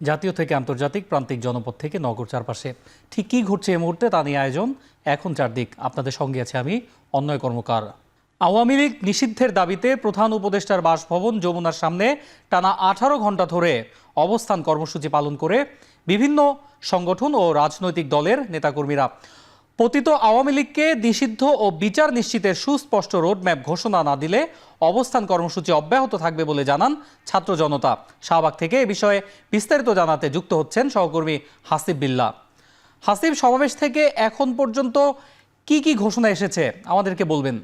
জাতীয় থেকে আন্তর্জাতিক প্রান্তিক জনপদ থেকে নগর চারপাশে ঠিক কী ঘটছে এই মুহূর্তে তা নিয়ে আয়োজন এখন চারদিক। আপনাদের সঙ্গে আছে আমি অন্যয় কর্মকার। আওয়ামী লীগ নিষিদ্ধের দাবিতে প্রধান উপদেষ্টার বাসভবন যমুনার সামনে টানা 18 ঘণ্টা ধরে অবস্থান কর্মসূচি পালন করে বিভিন্ন সংগঠন ও রাজনৈতিক দলের নেতাকর্মীরা। পতিত আওয়ামী লীগকে নিষিদ্ধ ও বিচার নিশ্চিতের সুস্পষ্ট রোডম্যাপ ঘোষণা না দিলে অবস্থান কর্মসূচি অব্যাহত থাকবে বলে জানান ছাত্র জনতা। শাহবাগ থেকে এ বিষয়ে বিস্তারিত জানাতে যুক্ত হচ্ছেন সহকর্মী হাসিব বিল্লাহ। হাসিব, সমাবেশ থেকে এখন পর্যন্ত কি কি ঘোষণা এসেছে আমাদেরকে বলবেন?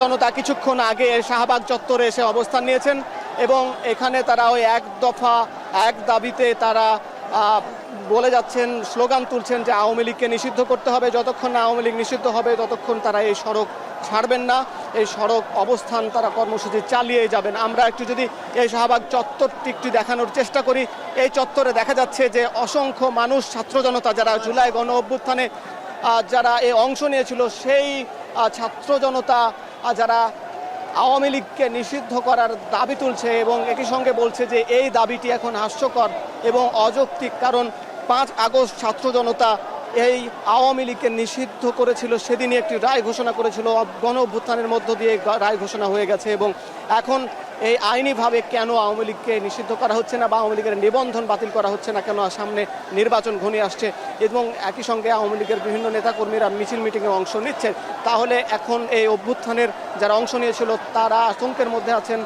জনতা কিছুক্ষণ আগে শাহবাগ চত্বরে এসে অবস্থান নিয়েছেন এবং এখানে তারা ওই এক দফা এক দাবিতে তারা বলে যাচ্ছেন, স্লোগান তুলছেন যে আওয়ামী লীগকে নিষিদ্ধ করতে হবে। যতক্ষণ না আওয়ামী লীগ নিষিদ্ধ হবে ততক্ষণ তারা এই সড়ক ছাড়বেন না, এই সড়ক অবস্থান তারা কর্মসূচি চালিয়ে যাবেন। আমরা একটু যদি এই শাহবাগ চত্বরটি একটু দেখানোর চেষ্টা করি, এই চত্বরে দেখা যাচ্ছে যে অসংখ্য মানুষ, ছাত্র জনতা যারা জুলাই গণ অভ্যুত্থানে যারা এই অংশ নিয়েছিল, সেই ছাত্র জনতা যারা আওয়ামী লীগকে নিষিদ্ধ করার দাবি তুলছে এবং একই সঙ্গে বলছে যে এই দাবিটি এখন হাস্যকর এবং অযৌক্তিক, কারণ 5 আগস্ট ছাত্র জনতা এই আওয়ামী লীগকে নিষিদ্ধ করেছিল, সেদিনই একটি রায় ঘোষণা করেছিল, গণ অভ্যুত্থানের মধ্য দিয়ে রায় ঘোষণা হয়ে গেছে এবং এখন এই আইনিভাবে কেন আওয়ামী লীগকে নিষিদ্ধ করা হচ্ছে না বা আওয়ামী লীগের নিবন্ধন বাতিল করা হচ্ছে না কেন? সামনে নির্বাচন ঘনিয়ে আসছে এবং একই সঙ্গে আওয়ামী লীগের বিভিন্ন নেতাকর্মীরা মিছিল মিটিংয়ে অংশ নিচ্ছেন। তাহলে এখন এই অভ্যুত্থানের যারা অংশ নিয়েছিল তারা আতঙ্কের মধ্যে আছেন,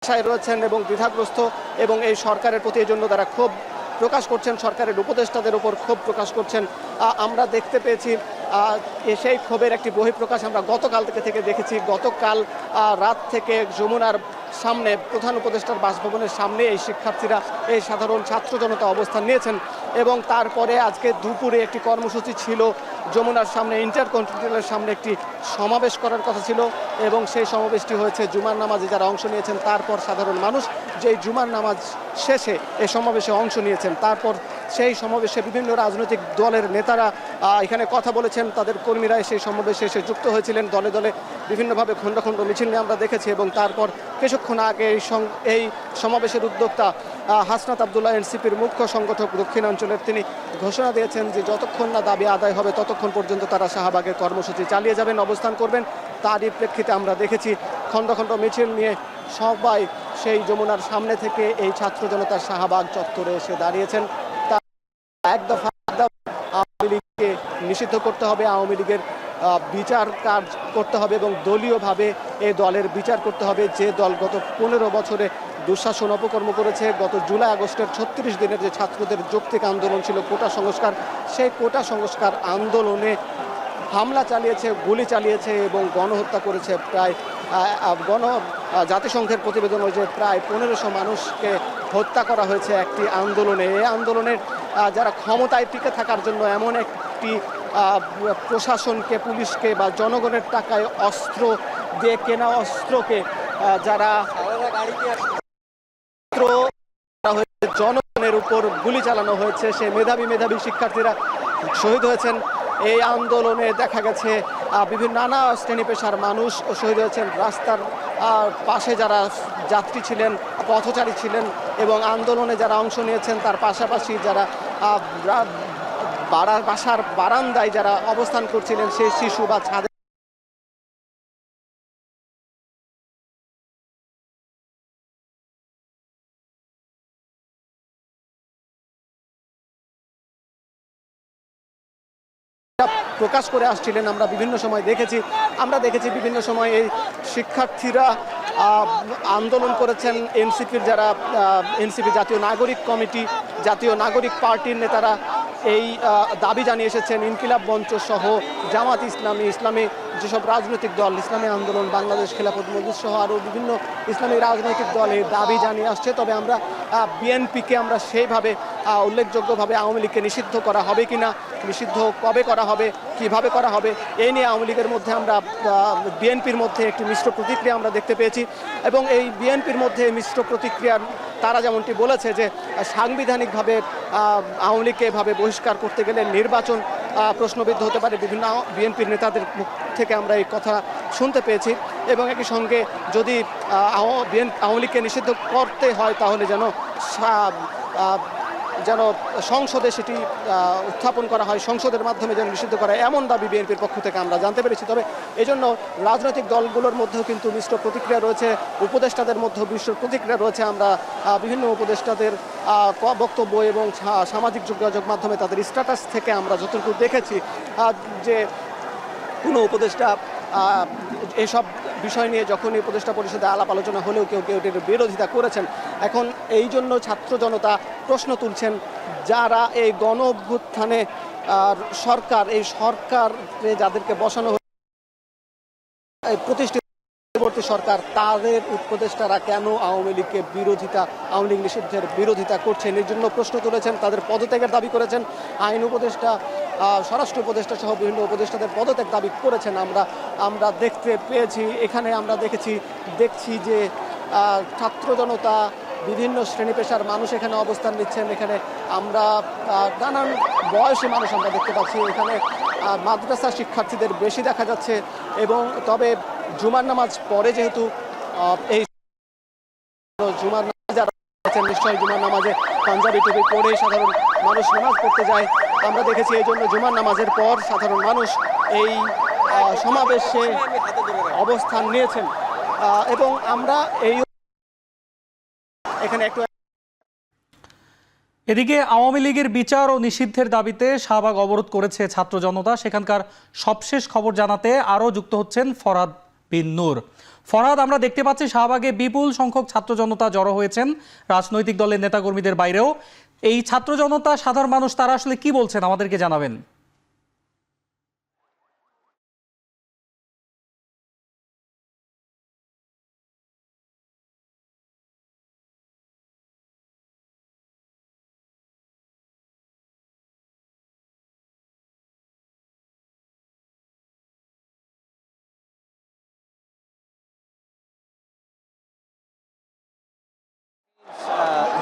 আশায় রয়েছেন এবং দ্বিধাগ্রস্ত এবং এই সরকারের প্রতি এই জন্য তারা ক্ষোভ প্রকাশ করছেন, সরকারের উপদেষ্টাদের উপর ক্ষোভ প্রকাশ করছেন। আমরা দেখতে পেয়েছি সেই ক্ষোভের একটি বহিঃপ্রকাশ আমরা গতকাল থেকে দেখেছি। গতকাল রাত থেকে যমুনার সামনে প্রধান উপদেষ্টার বাসভবনের সামনে এই শিক্ষার্থীরা, এই সাধারণ ছাত্র জনতা অবস্থান নিয়েছেন এবং তারপরে আজকে দুপুরে একটি কর্মসূচি ছিল যমুনার সামনে, ইন্টারকন্টিনেন্টালের সামনে একটি সমাবেশ করার কথা ছিল এবং সেই সমাবেশটি হয়েছে জুমার নামাজে যারা অংশ নিয়েছেন। তারপর সাধারণ মানুষ যেই জুমার নামাজ শেষে এই সমাবেশে অংশ নিয়েছেন, তারপর সেই সমাবেশে বিভিন্ন রাজনৈতিক দলের নেতারা এখানে কথা বলেছেন, তাদের কর্মীরা সেই সমাবেশে এসে যুক্ত হয়েছিলেন, দলে দলে বিভিন্নভাবে খণ্ড খণ্ড মিছিল নিয়ে আমরা দেখেছি এবং তারপর কিছুক্ষণ আগে এই সমাবেশের উদ্যোক্তা হাসনাত আবদুল্লাহ এনসিপির মুখ্য সংগঠক দক্ষিণাঞ্চলের, তিনি ঘোষণা দিয়েছেন যে যতক্ষণ না দাবি আদায় হবে ততক্ষণ পর্যন্ত তারা শাহবাগের কর্মসূচি চালিয়ে যাবেন, অবস্থান করবেন। তারই প্রেক্ষিতে আমরা দেখেছি খণ্ড খণ্ড মিছিল নিয়ে সবাই সেই যমুনার সামনে থেকে এই ছাত্র জনতা শাহবাগ চত্বরে এসে দাঁড়িয়েছেন। এক দফা আওয়ামী লীগকে নিষিদ্ধ করতে হবে, আওয়ামী লীগের বিচার কাজ করতে হবে এবং দলীয়ভাবে এই দলের বিচার করতে হবে। যে দল গত 15 বছরে দুঃশাসন অপকর্ম করেছে, গত জুলাই আগস্টের 36 দিনের যে ছাত্রদের যৌক্তিক আন্দোলন ছিল কোটা সংস্কার, সেই কোটা সংস্কার আন্দোলনে হামলা চালিয়েছে, গুলি চালিয়েছে এবং গণহত্যা করেছে। প্রায় জাতিসংঘের প্রতিবেদন যে প্রায় 1500 মানুষকে হত্যা করা হয়েছে একটি আন্দোলনে। এই আন্দোলনের যারা ক্ষমতায় টিকে থাকার জন্য এমন একটি প্রশাসনকে, পুলিশকে বা জনগণের টাকায় অস্ত্র দিয়ে কেনা অস্ত্রকে যারা জনগণের উপর গুলি চালানো হয়েছে, সে মেধাবী শিক্ষার্থীরা শহীদ হয়েছেন। এই আন্দোলনে দেখা গেছে বিভিন্ন নানা শ্রেণী পেশার মানুষ শহীদ হয়েছেন। রাস্তার পাশে যারা যাত্রী ছিলেন, পথচারী ছিলেন এবং আন্দোলনে যারা অংশ নিয়েছেন, তার পাশাপাশি যারা বাসার বারান্দায় যারা অবস্থান করছিলেন, সেই শিশু বা ছাদে প্রকাশ করে আসছিলেন। আমরা বিভিন্ন সময় দেখেছি বিভিন্ন সময় এই শিক্ষার্থীরা আন্দোলন করেছেন। এনসিপির যারা এনসিপি জাতীয় নাগরিক কমিটি, জাতীয় নাগরিক পার্টির নেতারা এই দাবি জানিয়ে এসেছেন ইনকিলাব মঞ্চ সহ জামাত ইসলামী যেসব রাজনৈতিক দল, ইসলামী আন্দোলন, বাংলাদেশ খেলাফত মজলিস সহ আরও বিভিন্ন ইসলামী রাজনৈতিক দল এই দাবি জানিয়ে আসছে। তবে আমরা বিএনপিকে আমরা সেইভাবে উল্লেখযোগ্যভাবে আওয়ামী লীগকে নিষিদ্ধ করা হবে কিনা, নিষিদ্ধ কবে করা হবে, কিভাবে করা হবে, এই নিয়ে আওয়ামী লীগের মধ্যে আমরা বিএনপির মধ্যে একটি মিশ্র প্রতিক্রিয়া আমরা দেখতে পেয়েছি। এবং এই বিএনপির মধ্যে মিশ্র প্রতিক্রিয়ার তারা যেমনটি বলেছে যে সাংবিধানিকভাবে আওয়ামী লীগকে এভাবে বহিষ্কার করতে গেলে নির্বাচন প্রশ্নবিদ্ধ হতে পারে, বিভিন্ন বিএনপির নেতাদের মুখ থেকে আমরা এই কথা শুনতে পেয়েছি। এবং একই সঙ্গে যদি আওয়ামী লীগকে নিষিদ্ধ করতে হয় তাহলে যেন সংসদে সেটি উত্থাপন করা হয়, সংসদের মাধ্যমে যেন নিষিদ্ধ করা হয়, এমন দাবি বিএনপির পক্ষ থেকে আমরা জানতে পেরেছি। তবে এজন্য রাজনৈতিক দলগুলোর মধ্যেও কিন্তু মিশ্র প্রতিক্রিয়া রয়েছে, উপদেষ্টাদের মধ্যেও মিশ্র প্রতিক্রিয়া রয়েছে। আমরা বিভিন্ন উপদেষ্টাদের বক্তব্য এবং সামাজিক যোগাযোগ মাধ্যমে তাদের স্ট্যাটাস থেকে আমরা যতটুকু দেখেছি যে কোনো উপদেষ্টা এসব বিষয় নিয়ে যখনই উপদেষ্টা পরিষদে আলাপ আলোচনা হলেও কেউ কেউ এটির বিরোধিতা করেছেন। এখন এই জন্য ছাত্র জনতা প্রশ্ন তুলছেন, যারা এই গণ অভ্যুত্থানে এই সরকারে যাদেরকে বসানো প্রতিষ্ঠিত সরকার, তাদের উপদেষ্টারা কেন আওয়ামী লীগ নিষিদ্ধের বিরোধিতা করছেন, এই জন্য প্রশ্ন তুলেছেন। তাদের পদত্যাগের দাবি করেছেন। আইন উপদেষ্টা, স্বরাষ্ট্র উপদেষ্টা সহ বিভিন্ন উপদেষ্টাদের পদত্যাগ দাবি করেছেন। আমরা দেখতে পেয়েছি, এখানে আমরা দেখছি যে ছাত্র জনতা, বিভিন্ন শ্রেণী পেশার মানুষ এখানে অবস্থান নিচ্ছেন। এখানে আমরা নানান বয়সী মানুষ আমরা দেখতে পাচ্ছি। এখানে মাদ্রাসা শিক্ষার্থীদের বেশি দেখা যাচ্ছে। এবং তবে জুমার নামাজ পরে যেহেতু এই জুমার নামাজ যারা আছেন নিশ্চয়ই জুমার নামাজে পাঞ্জাবি টুপি পরে সাধারণ মানুষ নামাজ পড়তে যায়। আমরা দেখেছি এই জন্য জুমার নামাজের পর সাধারণ মানুষ এই সমাবেশে অবস্থান নিয়েছেন। এবং আমরা এখানে একটু এদিকে আওয়ামী লীগের বিচার ও নিষিদ্ধের দাবিতে শাহবাগ অবরোধ করেছে ছাত্র জনতা। সেখানকার সবশেষ খবর জানাতে আরও যুক্ত হচ্ছেন ফরহাদ বিন নূর। ফরহাদ, আমরা দেখতে পাচ্ছি শাহবাগে বিপুল সংখ্যক ছাত্র জনতা জড়ো হয়েছেন, রাজনৈতিক দলের নেতাকর্মীদের বাইরেও। এই ছাত্র জনতা, সাধারণ মানুষ, তারা আসলে কি বলছেন আমাদেরকে জানাবেন।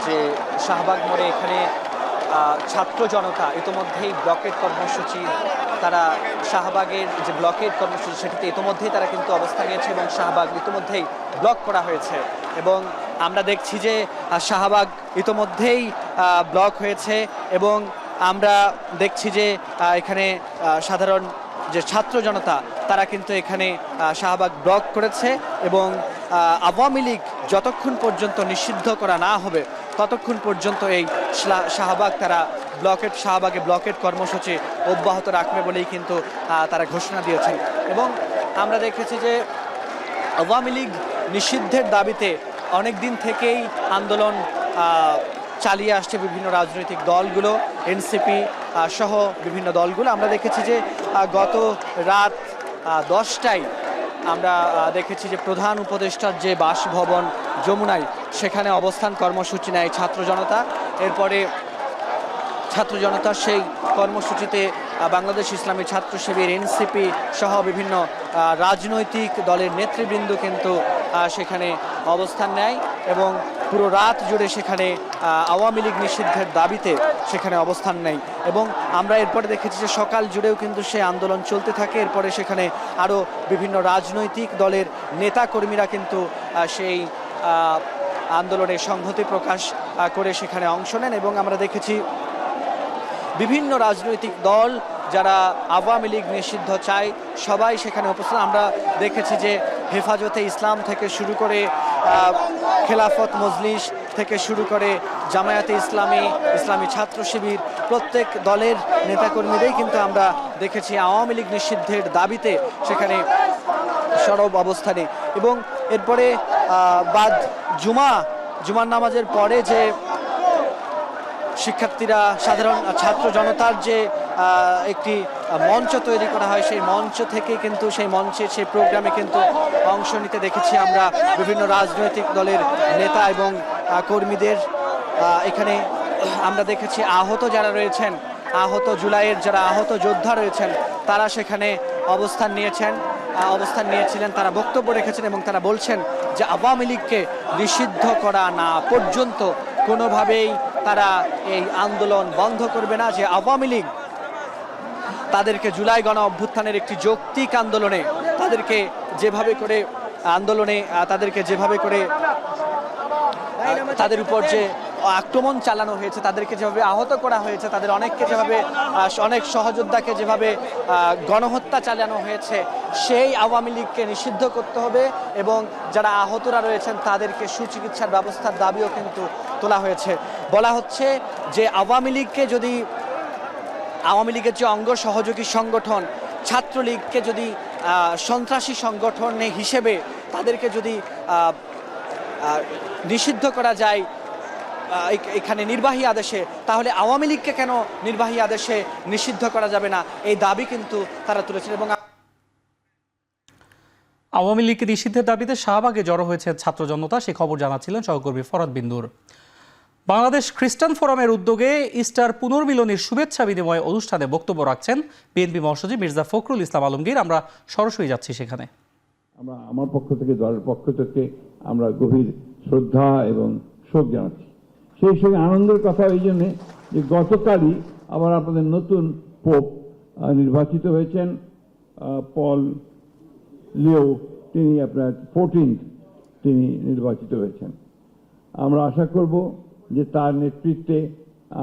যে শাহবাগ মোড়ে এখানে ছাত্র জনতা ইতোমধ্যেই ব্লকেট কর্মসূচি, তারা শাহবাগের যে ব্লকেট কর্মসূচি সেটিতে ইতোমধ্যেই তারা কিন্তু অবস্থান নিয়েছে এবং শাহবাগ ইতোমধ্যেই ব্লক করা হয়েছে। এবং আমরা দেখছি যে শাহবাগ ইতোমধ্যেই ব্লক হয়েছে এবং আমরা দেখছি যে এখানে সাধারণ যে ছাত্র জনতা তারা কিন্তু এখানে শাহবাগ ব্লক করেছে। এবং আওয়ামী লীগ যতক্ষণ পর্যন্ত নিষিদ্ধ করা না হবে ততক্ষণ পর্যন্ত এই শাহবাগে ব্লকেট কর্মসূচি অব্যাহত রাখবে বলেই কিন্তু তারা ঘোষণা দিয়েছেন। এবং আমরা দেখেছি যে আওয়ামী লীগ নিষিদ্ধের দাবিতে অনেক দিন থেকেই আন্দোলন চালিয়ে আসছে বিভিন্ন রাজনৈতিক দলগুলো, এনসিপি সহ বিভিন্ন দলগুলো। আমরা দেখেছি যে গত রাত 10টায় আমরা দেখেছি যে প্রধান উপদেষ্টার যে বাসভবন যমুনায় সেখানে অবস্থান কর্মসূচি নেয় ছাত্র জনতা। এরপরে ছাত্র জনতার সেই কর্মসূচিতে বাংলাদেশ ইসলামী ছাত্র শিবির, এনসিপি সহ বিভিন্ন রাজনৈতিক দলের নেতৃবৃন্দ কিন্তু সেখানে অবস্থান নেয় এবং পুরো রাত জুড়ে সেখানে আওয়ামী লীগ নিষিদ্ধের দাবিতে সেখানে অবস্থান নেয়। এবং আমরা এরপরে দেখেছি যে সকাল জুড়েও কিন্তু সেই আন্দোলন চলতে থাকে। এরপরে সেখানে আরও বিভিন্ন রাজনৈতিক দলের নেতাকর্মীরা কিন্তু সেই আন্দোলনে সংহতি প্রকাশ করে সেখানে অংশ নেন। এবং আমরা দেখেছি বিভিন্ন রাজনৈতিক দল যারা আওয়ামী লীগ নিষিদ্ধ চায় সবাই সেখানে উপস্থিত। আমরা দেখেছি যে হেফাজতে ইসলাম থেকে শুরু করে খেলাফত মজলিস থেকে শুরু করে জামায়াতে ইসলামী ছাত্র শিবির, প্রত্যেক দলের নেতাকর্মীরাই কিন্তু আমরা দেখেছি আওয়ামী লীগ নিষিদ্ধের দাবিতে সেখানে সরব অবস্থানে। এবং এরপরে জুমার নামাজের পরে যে শিক্ষার্থীরা সাধারণ ছাত্র জনতার যে একটি মঞ্চ তৈরি করা হয়, সেই মঞ্চ থেকে কিন্তু সেই মঞ্চে সেই প্রোগ্রামে কিন্তু অংশ নিতে দেখেছি আমরা বিভিন্ন রাজনৈতিক দলের নেতা এবং কর্মীদের। এখানে আমরা দেখেছি আহত যারা রয়েছেন, আহত জুলাইয়ের যারা আহত যোদ্ধা রয়েছেন, তারা সেখানে অবস্থান নিয়েছিলেন, তারা বক্তব্য রেখেছেন এবং তারা বলছেন যে আওয়ামী লীগকে নিষিদ্ধ করা না পর্যন্ত কোনোভাবেই তারা এই আন্দোলন বন্ধ করবে না, যে আওয়ামী লীগ তাদেরকে জুলাই গণ অভ্যুত্থানের একটি যৌক্তিক আন্দোলনে তাদেরকে যেভাবে করে তাদের উপর যে আক্রমণ চালানো হয়েছে, তাদেরকে যেভাবে আহত করা হয়েছে, তাদের অনেককে যেভাবে অনেক সহযোদ্ধাকে যেভাবে গণহত্যা চালানো হয়েছে, সেই আওয়ামী লীগকে নিষিদ্ধ করতে হবে এবং যারা আহতরা রয়েছেন তাদেরকে সুচিকিৎসার ব্যবস্থার দাবিও কিন্তু তোলা হয়েছে। বলা হচ্ছে যে আওয়ামী লীগের যে অঙ্গ সহযোগী সংগঠন ছাত্রলীগকে যদি সন্ত্রাসী সংগঠন হিসেবে তাদেরকে যদি নিষিদ্ধ করা যায় এখানে নির্বাহী আদেশে, তাহলে আওয়ামী লীগকে কেন নির্বাহী আদেশে নিষিদ্ধ করা যাবে না, এই দাবি কিন্তু তারা তুলেছেন। এবং আওয়ামী লীগকে নিষিদ্ধের দাবিতে শাহবাগে জড়ো হয়েছে ছাত্র জনতা, সে খবর জানাচ্ছিলেন সহকর্মী ফরহাদ বিন্দুর। বাংলাদেশ খ্রিস্টান ফোরামের উদ্যোগে ইস্টার পুনর্মিলনীর শুভেচ্ছা বিনিময় অনুষ্ঠানে বক্তব্য রাখছেন বিএনপি মহাসচিব মির্জা ফখরুল ইসলাম আলমগীর। আমরা সরাসরি যাচ্ছি সেখানে। আমার পক্ষ থেকে, দলের পক্ষ থেকে আমরা গভীর শ্রদ্ধা এবং শোক জানাচ্ছি। সেই সঙ্গে আনন্দের কথা এই জন্যে যে গতকালই আবার আপনাদের নতুন পোপ নির্বাচিত হয়েছেন, পল লিও, তিনি আপনার 14th তিনি নির্বাচিত হয়েছেন। আমরা আশা করব যে তার নেতৃত্বে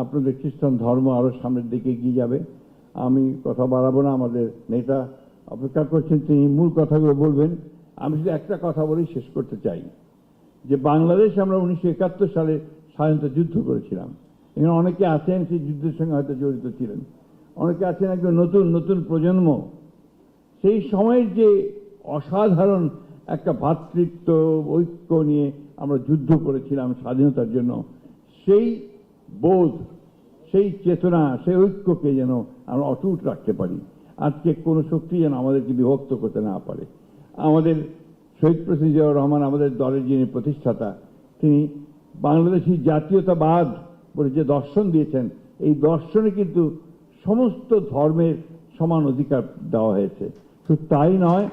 আপনাদের খ্রিস্টান ধর্ম আরও সামনের দিকে এগিয়ে যাবে। আমি কথা বাড়াবো না, আমাদের নেতা অপেক্ষা করছেন, তিনি মূল কথাগুলো বলবেন। আমি শুধু একটা কথা বলেই শেষ করতে চাই যে বাংলাদেশ আমরা 1971 সালে স্বাধীনতা যুদ্ধ করেছিলাম। এখানে অনেকে আছেন সেই যুদ্ধের সঙ্গে হয়তো জড়িত ছিলেন, অনেকে আছেন একজন নতুন প্রজন্ম। সেই সময়ের যে অসাধারণ একটা ভ্রাতৃত্ব ঐক্য নিয়ে আমরা যুদ্ধ করেছিলাম স্বাধীনতার জন্য, সেই বোধ, সেই চেতনা, সেই ঐক্যকে যেন আমরা অটুট রাখতে পারি। আজকে কোনো শক্তি যেন আমাদেরকে বিভক্ত করতে না পারে। আমাদের শহীদ প্রেসিডেন্ট জিয়াউর রহমান, আমাদের দলের যিনি প্রতিষ্ঠাতা, তিনি বাংলাদেশি জাতীয়তাবাদ বলে যে দর্শন দিয়েছেন, এই দর্শনে কিন্তু সমস্ত ধর্মের সমান অধিকার দেওয়া হয়েছে। শুধু তাই নয়,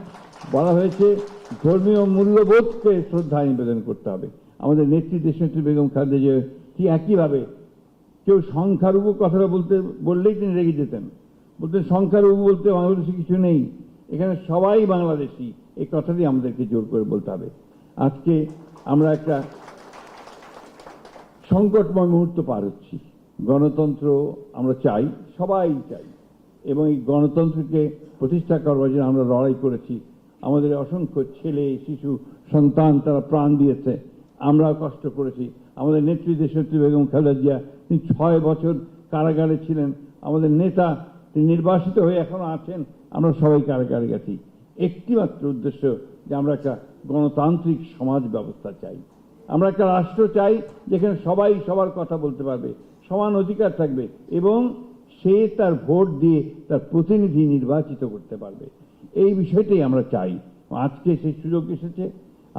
বলা হয়েছে ধর্মীয় মূল্যবোধকে শ্রদ্ধা নিবেদন করতে হবে। আমাদের নেত্রী দেশনেত্রী বেগম খালেদা জিয়া ঠিক একইভাবে, কেউ সংখ্যালঘু কথাটা বললেই তিনি রেগে যেতেন, বলতেন সংখ্যালঘু বলতে বাংলাদেশে কিছু নেই, এখানে সবাই বাংলাদেশি, এই কথাটি আমাদেরকে জোর করে বলতে হবে। আজকে আমরা একটা সংকটময় মুহূর্ত পার হচ্ছি। গণতন্ত্র আমরা চাই, সবাই চাই, এবং এই গণতন্ত্রকে প্রতিষ্ঠা করবার জন্য আমরা লড়াই করেছি। আমাদের অসংখ্য ছেলে, শিশু, সন্তান তারা প্রাণ দিয়েছে, আমরা কষ্ট করেছি। আমাদের নেত্রী দেশনেত্রী বেগম খালেদা জিয়া, তিনি 6 বছর কারাগারে ছিলেন। আমাদের নেতা, তিনি নির্বাসিত হয়ে এখনো আছেন, আমরা সবাই কারাগারে গেছি। একটি মাত্র উদ্দেশ্য যে আমরা একটা গণতান্ত্রিক সমাজ ব্যবস্থা চাই, আমরা একটা রাষ্ট্র চাই যেখানে সবাই সবার কথা বলতে পারবে, সমান অধিকার থাকবে এবং সে তার ভোট দিয়ে তার প্রতিনিধি নির্বাচিত করতে পারবে। এই বিষয়টাই আমরা চাই। আজকে সেই সুযোগ এসেছে,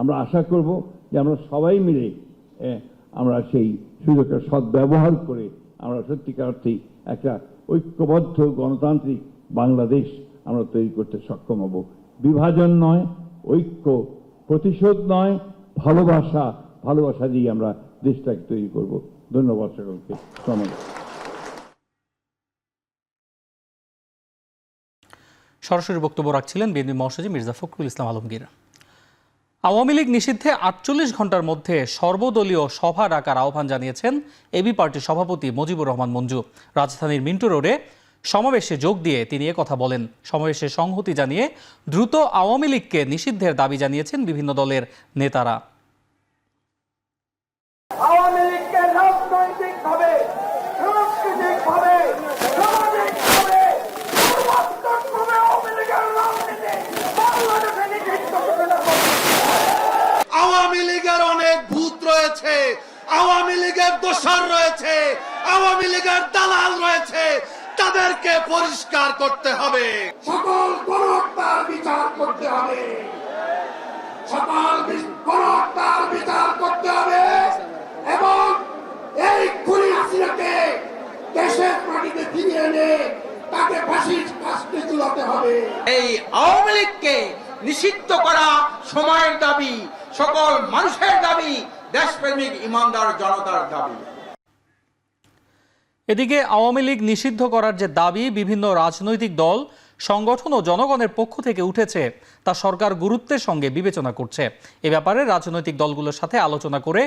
আমরা আশা করব যে আমরা সবাই মিলে আমরা সেই সুযোগের সদ্ব্যবহার করে আমরা সত্যিকার অর্থেই একটা ঐক্যবদ্ধ গণতান্ত্রিক বাংলাদেশ আমরা তৈরি করতে সক্ষম হব। বিভাজন নয়, ঐক্য, প্রতিশোধ নয়, ভালোবাসা দিয়ে আমরা দেশটাকে তৈরি করব। ধন্যবাদ সকলকে। সরাসরি বক্তব্য রাখছিলেন বিএনপি মহাসচিব মির্জা ফখরুল ইসলাম আলমগীর। আওয়ামী লীগ নিষিদ্ধে 48 ঘন্টার মধ্যে সর্বদলীয় সভা ডাকার আহ্বান জানিয়েছেন এবি পার্টির সভাপতি মুজিবুর রহমান মঞ্জু। রাজধানীর মিন্টো রোডে সমাবেশে যোগ দিয়ে তিনি কথা বলেন। সমাবেশে সংহতি জানিয়ে দ্রুত আওয়ামী লীগকে নিষিদ্ধের দাবি জানিয়েছেন বিভিন্ন দলের নেতারা। আওয়ামী লীগকে রাজনৈতিকভাবে, সাংস্কৃতিকভাবে, সামাজিকভাবে, সর্বাত্মকভাবে আওয়ামী লীগের রাজনীতি বাংলাদেশে নিষিদ্ধ করতে হবে। আওয়ামী লীগের অনেক ভূত রয়েছে, আওয়ামী লীগের লীগের দোসর রয়েছে, আওয়ামী লীগের দালাল রয়েছে, তাদেরকে পরিষ্কার করতে হবে। সকল গণহত্যার বিচার করতে হবে, সকল গণহত্যার বিচার করতে হবে এবং এই খুনি হাসিনাকে দেশের মাটিতে ফিরিয়ে এনে তাকে ফাঁসির কাস্তে ঝুলাতে হবে। এই আওয়ামী লীগকে নিষিদ্ধ করা সময়ের দাবি, সকল মানুষের দাবি, দেশপ্রেমিক ইমানদার জনতার দাবি। এদিকে আওয়ামী লীগ নিষিদ্ধ করার যে দাবি বিভিন্ন রাজনৈতিক দল, সংগঠন ও জনগণের পক্ষ থেকে উঠেছে তা সরকার গুরুত্বের সঙ্গে বিবেচনা করছে। এ ব্যাপারে রাজনৈতিক দলগুলোর সাথে আলোচনা করে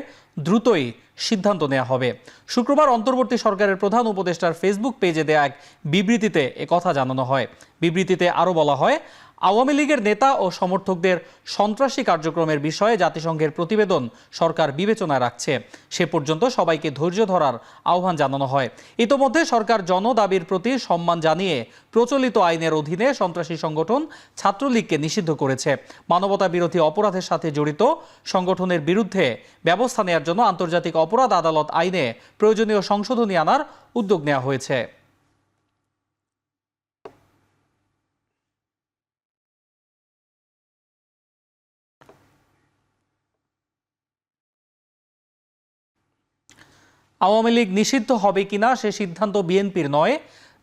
দ্রুতই সিদ্ধান্ত নেওয়া হবে। শুক্রবার অন্তর্বর্তী সরকারের প্রধান উপদেষ্টার ফেসবুক পেজে দেয়া এক বিবৃতিতে একথা জানানো হয়। বিবৃতিতে আরও বলা হয়, আওয়ামী লীগের নেতা ও সমর্থকদের সন্ত্রাসী কার্যক্রমের বিষয়ে জাতিসংঘের প্রতিবেদন সরকার বিবেচনায় রাখছে। সে পর্যন্ত সবাইকে ধৈর্য ধরার আহ্বান জানানো হয়। ইতোমধ্যে সরকার জনদাবির প্রতি সম্মান জানিয়ে প্রচলিত আইনের অধীনে সন্ত্রাসী সংগঠন ছাত্রলীগকে নিষিদ্ধ করেছে। মানবতা বিরোধী অপরাধের সাথে জড়িত সংগঠনের বিরুদ্ধে ব্যবস্থা নেওয়ার জন্য আন্তর্জাতিক অপরাধ আদালত আইনে প্রয়োজনীয় সংশোধনী আনার উদ্যোগ নেওয়া হয়েছে। আওয়ামী লীগ নিষিদ্ধ হবে কিনা সে সিদ্ধান্ত বিএনপির নয়,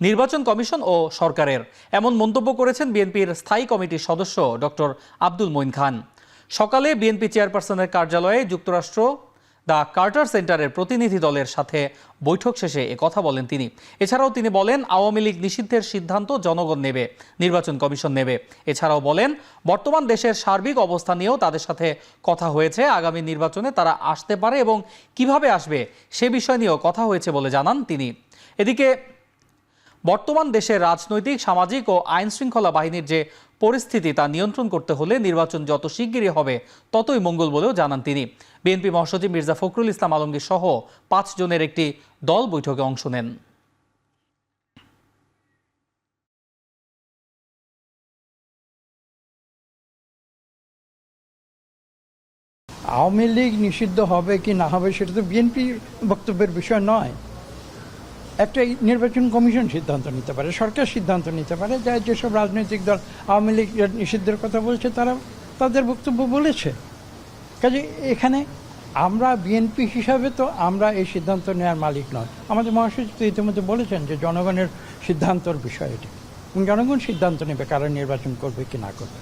নির্বাচন কমিশন ও সরকারের, এমন মন্তব্য করেছেন বিএনপির স্থায়ী কমিটির সদস্য ডক্টর আব্দুল মঈন খান। সকালে বিএনপি চেয়ারপারসনের কার্যালয়ে যুক্তরাষ্ট্র দ্য কার্টার সেন্টারের প্রতিনিধি দলের সাথে বৈঠক শেষে কথা বলেন তিনি। এছাড়াও তিনি বলেন, আওয়ামী লীগ নিষিদ্ধের সিদ্ধান্ত জনগণ নেবে, নির্বাচন কমিশন নেবে। এছাড়াও বলেন, বর্তমান দেশের সার্বিক অবস্থা নিয়েও তাদের সাথে কথা হয়েছে। আগামী নির্বাচনে তারা আসতে পারে এবং কিভাবে আসবে সে বিষয় নিয়েও কথা হয়েছে বলে জানান তিনি। এদিকে বর্তমান দেশের রাজনৈতিক, সামাজিক ও আইন শৃঙ্খলা বাহিনীর যে পরিস্থিতি তা নিয়ন্ত্রণ করতে হলে নির্বাচন যত শিগগিরই হবে ততই মঙ্গল বলেও জানান তিনি। বিএনপি মহাসচিব মির্জা ফখরুল ইসলাম আলমগীর সহ 5 জনের একটি দল বৈঠকে অংশ নেন। আওয়ামী লীগ নিষিদ্ধ হবে কি না হবে সেটা তো বিএনপির বক্তব্যের বিষয় নয়। একটা নির্বাচন কমিশন সিদ্ধান্ত নিতে পারে, সরকার সিদ্ধান্ত নিতে পারে। যেসব রাজনৈতিক দল আওয়ামী লীগ নিষিদ্ধের কথা বলছে তারা তাদের বক্তব্য বলেছে। কাজে এখানে আমরা বিএনপি হিসাবে তো আমরা এই সিদ্ধান্ত নেওয়ার মালিক নয়। আমাদের মহাসচিব তো ইতিমধ্যে বলেছেন যে জনগণের সিদ্ধান্তর বিষয় এটি, জনগণ সিদ্ধান্ত নেবে কারা নির্বাচন করবে কি না করবে।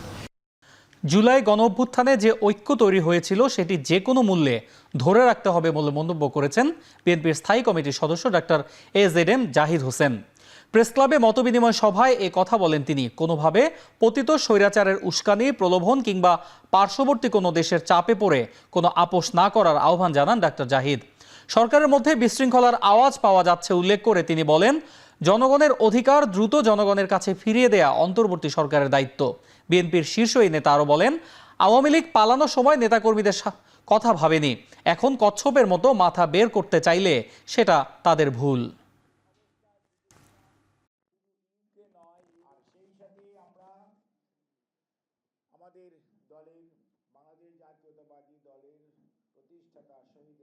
জুলাই গণঅভ্যুত্থানে যে ঐক্য তৈরি হয়েছিল সেটি যে কোনো মূল্যে ধরে রাখতে হবে বলে মন্তব্য করেছেন বিএনপির স্থায়ী কমিটির সদস্য doctor AZM Zahid Hossain. Press ক্লাবে মতবিনিময় সভায় এ কথা বলেন তিনি। কোনোভাবে পতিত স্বৈরাচারের উস্কানি, প্রলোভন কিংবা পার্শ্ববর্তী কোনো দেশের চাপে পড়ে কোনো আপোষ না করার আহ্বান জানান ডক্টর জাহিদ। সরকারের মধ্যে বিশৃঙ্খলার আওয়াজ পাওয়া যাচ্ছে উল্লেখ করে তিনি বলেন, জনগণের অধিকার দ্রুত জনগণের কাছে ফিরিয়ে দেয়া অন্তর্বর্তী সরকারের দায়িত্ব। বিএনপির শীর্ষ এই নেতা আরও বলেন, আওয়ামী লীগ পালানোর সময় নেতাকর্মীদের কথা ভাবেনি, এখন কচ্ছপের মতো মাথা বের করতে চাইলে সেটা তাদের ভুল।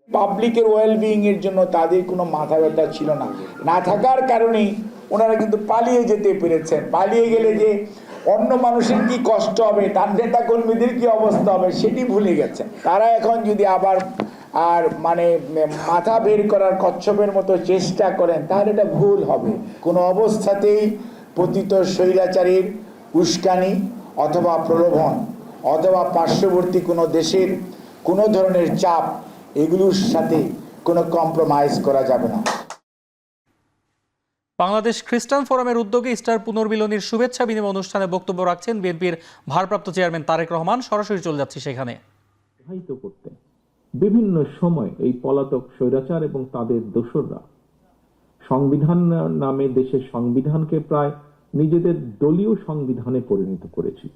পাবলিকের ওয়েলবিং এর জন্য তাদের কোনো মাথা ব্যথা ছিল না, না থাকার কারণেই ওনারা কিন্তু পালিয়ে যেতে পেরেছেন। পালিয়ে গেলে যে অন্য মানুষের কি কষ্ট হবে, তার নেতা কর্মীদের কি অবস্থা হবে সেটি ভুলে গেছেন। তারা এখন যদি আবার মাথা বের করার কচ্ছপের মতো চেষ্টা করেন তাহলে এটা ভুল হবে। কোনো অবস্থাতেই পতিত স্বৈরাচারের উস্কানি অথবা প্রলোভন অথবা পার্শ্ববর্তী কোনো দেশের কোনো ধরনের চাপ, এগুলোর সাথে কোনো কম্প্রোমাইজ করা যাবে না। বাংলাদেশ খ্রিস্টান ফোরামের উদ্যোগে ইস্টার পুনর্মিলনীর শুভেচ্ছা বিনিময় অনুষ্ঠানে বক্তব্য রাখছেন বিএনপির ভারপ্রাপ্ত চেয়ারম্যান তারেক রহমান। সরাসরি চলে যাচ্ছি সেখানে। করতে বিভিন্ন সময় এই পলাতক স্বৈরাচার এবং তাদের দোসররা সংবিধান নামে দেশের সংবিধানকে প্রায় নিজেদের দলীয় সংবিধানে পরিণত করেছিল।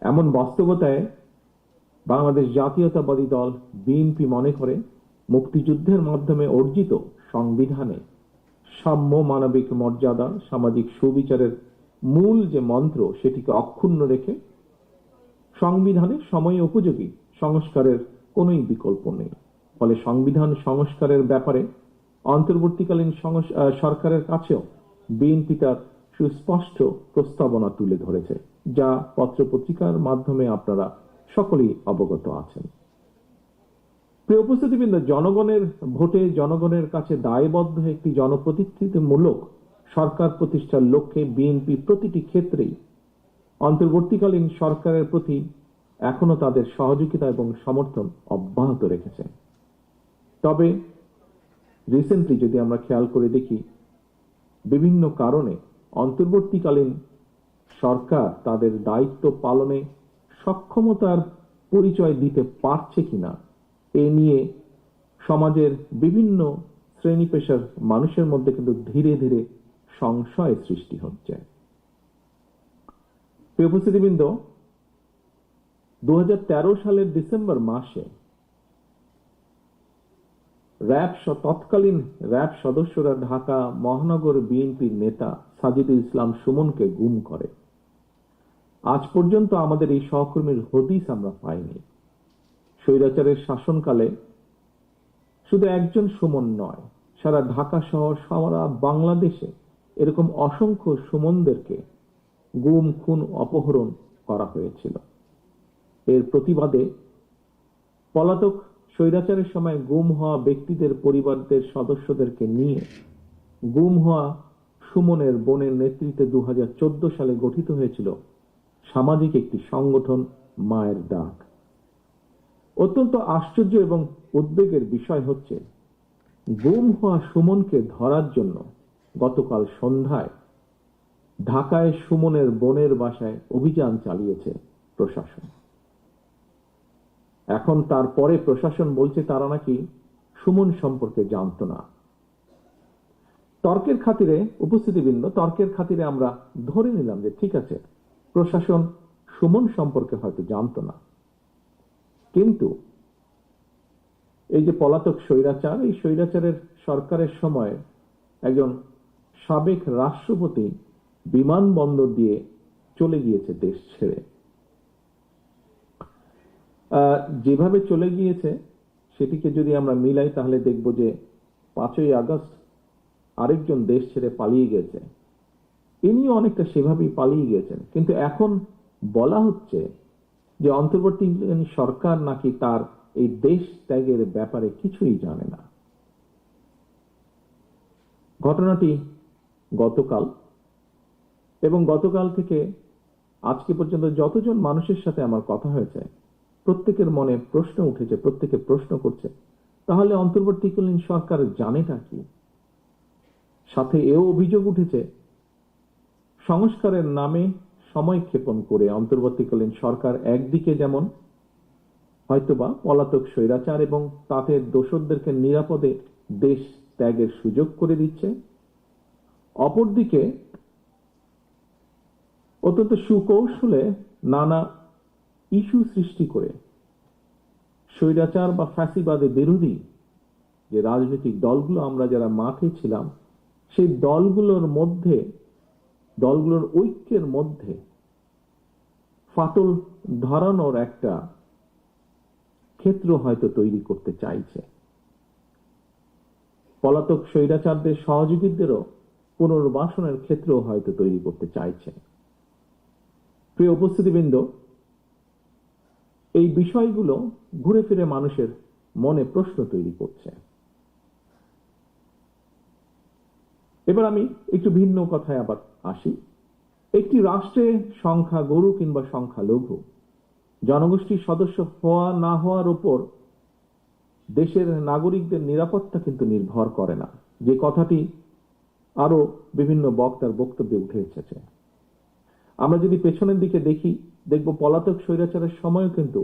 এমন বাস্তবতায় বাংলাদেশ জাতীয়তাবাদী দল বিএনপি মনে করে মুক্তিযুদ্ধের মাধ্যমে অর্জিত সংবিধানে সাম্য, মানবিক মর্যাদা, সামাজিক সুবিচারের মূল যে মন্ত্র সেটিকে অক্ষুণ্ণ রেখে সংবিধানে সময় উপযোগী সংস্কারের কোনোই বিকল্প নেই। ফলে সংবিধান সংস্কারের ব্যাপারে অন্তর্বর্তীকালীন সরকারের কাছেও বিএনপি তার সুস্পষ্ট প্রস্তাবনা তুলে ধরেছে, যা পত্রপত্রিকার মাধ্যমে আপনারা সকলেই অবগত আছেন। প্রিয় উপস্থিতিবৃন্দ, জনগণের ভোটে জনগণের কাছে দায়বদ্ধ একটি জনপ্রতিনিধিত্বমূলক সরকার প্রতিষ্ঠার লক্ষ্যে বিএনপি প্রতিটি ক্ষেত্রেই অন্তর্বর্তীকালীন সরকারের প্রতি এখনো তাদের সহযোগিতা এবং সমর্থন অব্যাহত রেখেছে। তবে রিসেন্টলি যদি আমরা খেয়াল করে দেখি, বিভিন্ন কারণে অন্তর্বর্তীকালীন সরকার তাদের দায়িত্ব পালনে সক্ষমতার পরিচয় দিতে পারছে কিনা এ নিয়ে সমাজের বিভিন্ন শ্রেণী পেশার মানুষের মধ্যে কিন্তু ধীরে ধীরে সংশয় সৃষ্টি হচ্ছে। প্রিয় উপস্থিতিবৃন্দ, 2013 সালের ডিসেম্বর মাসে তৎকালীন র্যাব সদস্যরা ঢাকা মহানগর বিএনপির নেতা সাজিদুল ইসলাম সুমনকে গুম করে। আজ পর্যন্ত আমাদের এই সহকর্মীর হদিস আমরা পাইনি। স্বৈরাচারের শাসনকালে শুধু একজন সুমন নয়, সারা ঢাকা সহ সারা বাংলাদেশে এরকম অসংখ্য সুমনদেরকে গুম, খুন, অপহরণ করা হয়েছিল। এর প্রতিবাদে পলাতক স্বৈরাচারের সময় গুম হওয়া ব্যক্তিদের পরিবারদের সদস্যদেরকে নিয়ে গুম হওয়া সুমনের বোনের নেতৃত্বে 2014 সালে গঠিত হয়েছিল সামাজিক একটি সংগঠন মায়ের ডাক। অত্যন্ত আশ্চর্য এবং উদ্বেগের বিষয় হচ্ছে, গুম হওয়া সুমনকে ধরার জন্য গতকাল সন্ধ্যায় ঢাকায় সুমনের বোনের বাসায় অভিযান চালিয়েছে প্রশাসন। এখন তারপরে প্রশাসন বলছে তারা নাকি সুমন সম্পর্কে জানতো না। তর্কের খাতিরে উপস্থিতিবৃন্দ, তর্কের খাতিরে আমরা ধরে নিলাম যে ঠিক আছে, প্রশাসন সুমন সম্পর্কে হয়তো জানতো না, কিন্তু এই যে পলাতক স্বৈরাচার, এই স্বৈরাচারের সরকারের সময় একজন সাবেক রাষ্ট্রপতি বিমানবন্দর দিয়ে চলে গিয়েছে দেশ ছেড়ে। যেভাবে চলে গিয়েছে সেটিকে যদি আমরা মিলাই তাহলে দেখব যে 5ই আগস্ট আরেকজন দেশ ছেড়ে পালিয়ে গেছে, ইনিও অনেকটা সেভাবেই পালিয়ে গেছেন। কিন্তু এখন বলা হচ্ছে যে অন্তর্বর্তীকালীন সরকার নাকি তার এই দেশ ত্যাগের ব্যাপারে কিছুই জানে না। ঘটনাটি গতকাল, এবং গতকাল থেকে আজকে পর্যন্ত যতজন মানুষের সাথে আমার কথা হয়েছে, প্রত্যেকের মনে প্রশ্ন উঠেছে, প্রত্যেকে প্রশ্ন করছে তাহলে অন্তর্বর্তীকালীন সরকার জানেটা কি। সাথে এও অভিযোগ উঠেছে, সংস্কারের নামে সময় ক্ষেপণ করে অন্তর্বর্তীকালীন সরকার একদিকে যেমন হয়তোবা পলাতক স্বৈরাচার এবং তাদের দোসরদেরকে নিরাপদে দেশ ত্যাগের সুযোগ করে দিচ্ছে, অপরদিকে অত্যন্ত সুকৌশলে নানা ইস্যু সৃষ্টি করে স্বৈরাচার বা ফ্যাসিবাদে বিরোধী যে রাজনৈতিক দলগুলো আমরা যারা মাঠে ছিলাম, সেই দলগুলোর ঐক্যের মধ্যে ফাটল ধরানোর একটা ক্ষেত্র হয়তো তৈরি করতে চাইছে। পলাতক স্বৈরাচারদের সহযোগীদেরও পুনর্বাসনের ক্ষেত্র হয়তো তৈরি করতে চাইছে। প্রিয় উপস্থিতিবৃন্দ, এই বিষয়গুলো ঘুরে ফিরে মানুষের মনে প্রশ্ন তৈরি করছে। এবার আমি একটু ভিন্ন কথায় আবার আসি। একটি রাষ্ট্রে সংখ্যা গরু কিংবা সংখ্যা লঘু জনগোষ্ঠীর সদস্য হওয়া না হওয়ার উপর দেশের নাগরিকদের নিরাপত্তা কিন্তু নির্ভর করে না, যে কথাটি আরো বিভিন্ন বক্তার বক্তব্যে উঠে এসেছে। আমরা যদি পেছনের দিকে দেখি, দেখব পলাতক স্বৈরাচারের সময়ও কিন্তু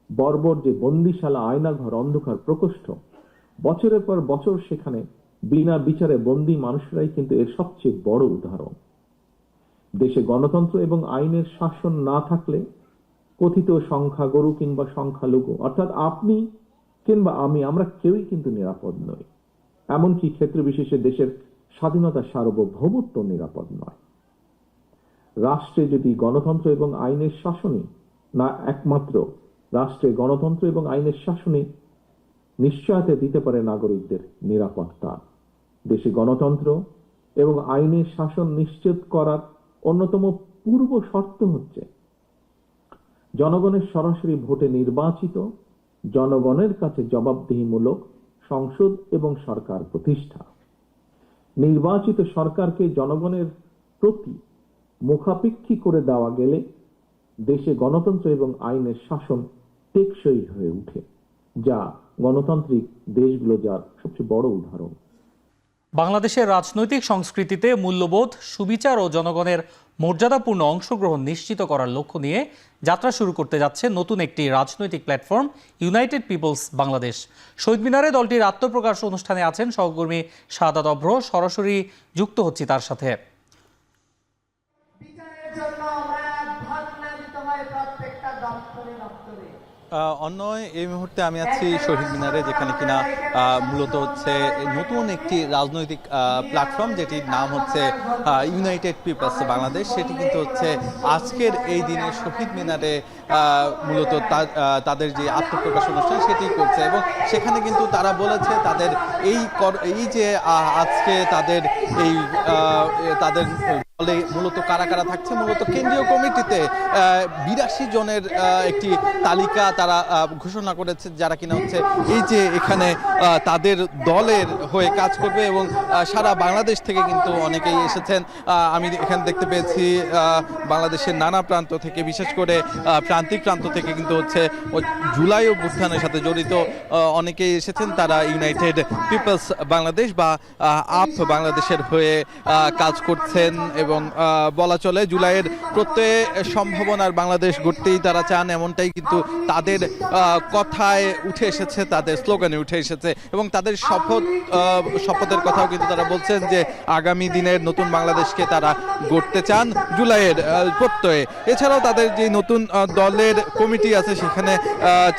বর্বর যে বন্দিশালা, আয়নাঘর, অন্ধকার প্রকোষ্ঠ, বছরের পর বছর সেখানে বিনা বিচারে বন্দী মানুষরাই কিন্তু এর সবচেয়ে বড় উদাহরণ। দেশে গণতন্ত্র এবং আইনের শাসন না থাকলে কথিত সংখ্যাগরু কিংবা সংখ্যালঘু অর্থাৎ আপনি কিংবা আমরা কেউই কিন্তু নিরাপদ নই। এমনকি ক্ষেত্র বিশেষে দেশের স্বাধীনতা, সার্বভৌমত্ব নিরাপদ নয়। রাষ্ট্রে যদি গণতন্ত্র এবং আইনের শাসনই না, একমাত্র রাষ্ট্রে গণতন্ত্র এবং আইনের শাসনই নিশ্চয়তা দিতে পারে নাগরিকদের নিরাপত্তা। দেশে গণতন্ত্র এবং আইনের শাসন নিশ্চিত করার অন্যতম পূর্ব শর্ত হচ্ছে জনগণের সরাসরি ভোটে নির্বাচিত, জনগণের কাছে জবাবদিহিমূলক সংসদ এবং সরকার প্রতিষ্ঠা। নির্বাচিত সরকারকে জনগণের প্রতি মুখাপেক্ষী করে দেওয়া গেলে দেশে গণতন্ত্র এবং আইনের শাসন টেকসই হয়ে ওঠে, যা গণতান্ত্রিক দেশগুলো যার সবচেয়ে বড় উদাহরণ। বাংলাদেশের রাজনৈতিক সংস্কৃতিতে মূল্যবোধ, সুবিচার ও জনগণের মর্যাদাপূর্ণ অংশগ্রহণ নিশ্চিত করার লক্ষ্য নিয়ে যাত্রা শুরু করতে যাচ্ছে নতুন একটি রাজনৈতিক প্ল্যাটফর্ম ইউনাইটেড পিপলস বাংলাদেশ। শহীদ মিনারে দলটির আত্মপ্রকাশ অনুষ্ঠানে আছেন সহকর্মী শাহাদাত অভ্র। সরাসরি যুক্ত হচ্ছি তার সাথে। অন্যয় এই মুহূর্তে আমি আছি শহীদ মিনারে, যেখানে কিনা মূলত হচ্ছে নতুন একটি রাজনৈতিক প্ল্যাটফর্ম যেটির নাম হচ্ছে ইউনাইটেড পিপলস বাংলাদেশ। সেটি কিন্তু হচ্ছে আজকের এই দিনে শহীদ মিনারে মূলত তাদের যে আত্মপ্রকাশ অনুষ্ঠান সেটি করছে, এবং সেখানে কিন্তু তারা বলেছে তাদের এই যে আজকে তাদের এই তাদের দলে মূলত কারা কারা থাকছে। মূলত কেন্দ্রীয় কমিটিতে 82 জনের একটি তালিকা তারা ঘোষণা করেছে, যারা কিনা হচ্ছে এই যে এখানে তাদের দলের হয়ে কাজ করবে, এবং সারা বাংলাদেশ থেকে কিন্তু অনেকেই এসেছেন। আমি এখানে দেখতে পেয়েছি বাংলাদেশের নানা প্রান্ত থেকে, বিশেষ করে প্রান্তিক প্রান্ত থেকে কিন্তু হচ্ছে জুলাই অভ্যুত্থানের সাথে জড়িত অনেকেই এসেছেন। তারা ইউনাইটেড পিপলস বাংলাদেশ বা আপ বাংলাদেশের হয়ে কাজ করছেন, এবং বলা চলে জুলাইয়ের প্রত্যয় সম্ভাবনার বাংলাদেশ গড়তেই তারা চান, এমনটাই কিন্তু তাদের কথায় উঠে এসেছে, তাদের স্লোগানে উঠে এসেছে, এবং তাদের শপথের কথাও কিন্তু তারা বলছেন যে আগামী দিনের নতুন বাংলাদেশকে তারা গড়তে চান জুলাইয়ের প্রত্যয়ে। এছাড়াও তাদের যে নতুন দলের কমিটি আছে সেখানে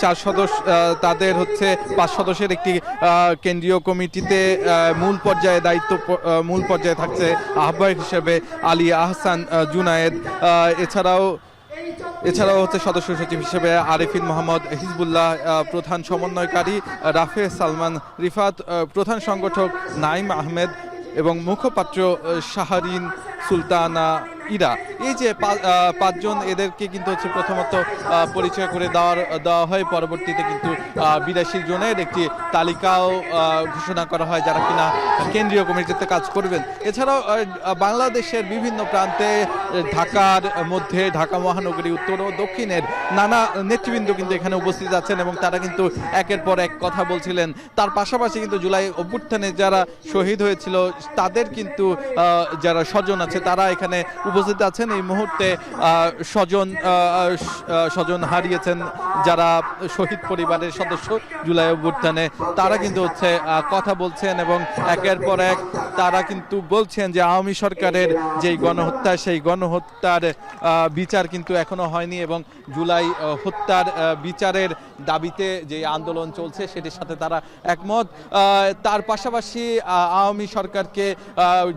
4 সদস্য, তাদের হচ্ছে 5 সদস্যের একটি কেন্দ্রীয় কমিটিতে মূল পর্যায়ে থাকছে আহ্বায়ক হিসেবে আলী আহসান জুনায়েদ। এছাড়াও হচ্ছে সদস্য সচিব হিসেবে আরিফিন মোহাম্মদ, হিজবুল্লাহ প্রধান সমন্বয়কারী রাফে সালমান রিফাত, প্রধান সংগঠক নাইম আহমেদ, এবং মুখপাত্র শাহরিন সুলতানা ইরা। এই যে 5 জন, এদেরকে কিন্তু হচ্ছে প্রথমত পরিচয় করে দেওয়া হয়। পরবর্তীতে কিন্তু 82 জনের একটি তালিকাও ঘোষণা করা হয় যারা কিনা কেন্দ্রীয় কমিটিতে কাজ করবেন। এছাড়াও বাংলাদেশের বিভিন্ন প্রান্তে, ঢাকার মধ্যে, ঢাকা মহানগরী, উত্তর ও দক্ষিণের নানা নেতৃবৃন্দ কিন্তু এখানে উপস্থিত আছেন, এবং তারা কিন্তু একের পর এক কথা বলছিলেন। তার পাশাপাশি কিন্তু জুলাই অভ্যুত্থানে যারা শহীদ হয়েছিল তাদের কিন্তু যারা স্বজন আছে তারা এখানে উপস্থিত আছেন। এই মুহূর্তে স্বজন হারিয়েছেন যারা শহীদ পরিবারের সদস্য জুলাই অভ্যুত্থানে, তারা কিন্তু হচ্ছে কথা বলছেন, এবং একের পর এক তারা কিন্তু বলছেন যে আওয়ামী সরকারের যেই গণহত্যা, সেই গণহত্যার বিচার কিন্তু এখনো হয়নি, এবং জুলাই হত্যার বিচারের দাবিতে যে আন্দোলন চলছে সেটির সাথে তারা একমত। তার পাশাপাশি আওয়ামী সরকারকে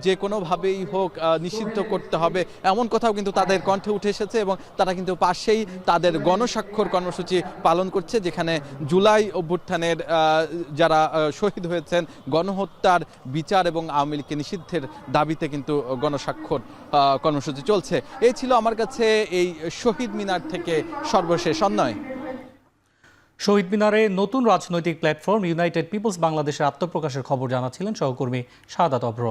যে কোনোভাবেই হোক নিষিদ্ধ করতে হবে, এমন কথাও কিন্তু তাদের কণ্ঠে উঠে এসেছে, এবং তারা কিন্তু পাশেই তাদের গণস্বাক্ষর কর্মসূচি পালন করছে, যেখানে জুলাই অভ্যুত্থানের যারা শহীদ হয়েছেন গণহত্যার বিচার এবং আওয়ামী লীগকে নিষিদ্ধের দাবিতে কিন্তু গণস্বাক্ষর কর্মসূচি চলছে। এই ছিল আমার কাছে এই শহীদ মিনার থেকে সর্বশেষ অন্যয়। শহীদ মিনারে নতুন রাজনৈতিক প্ল্যাটফর্ম ইউনাইটেড পিপলস বাংলাদেশের আত্মপ্রকাশের খবর জানাচ্ছিলেন সহকর্মী শাহাদাত অভ্র।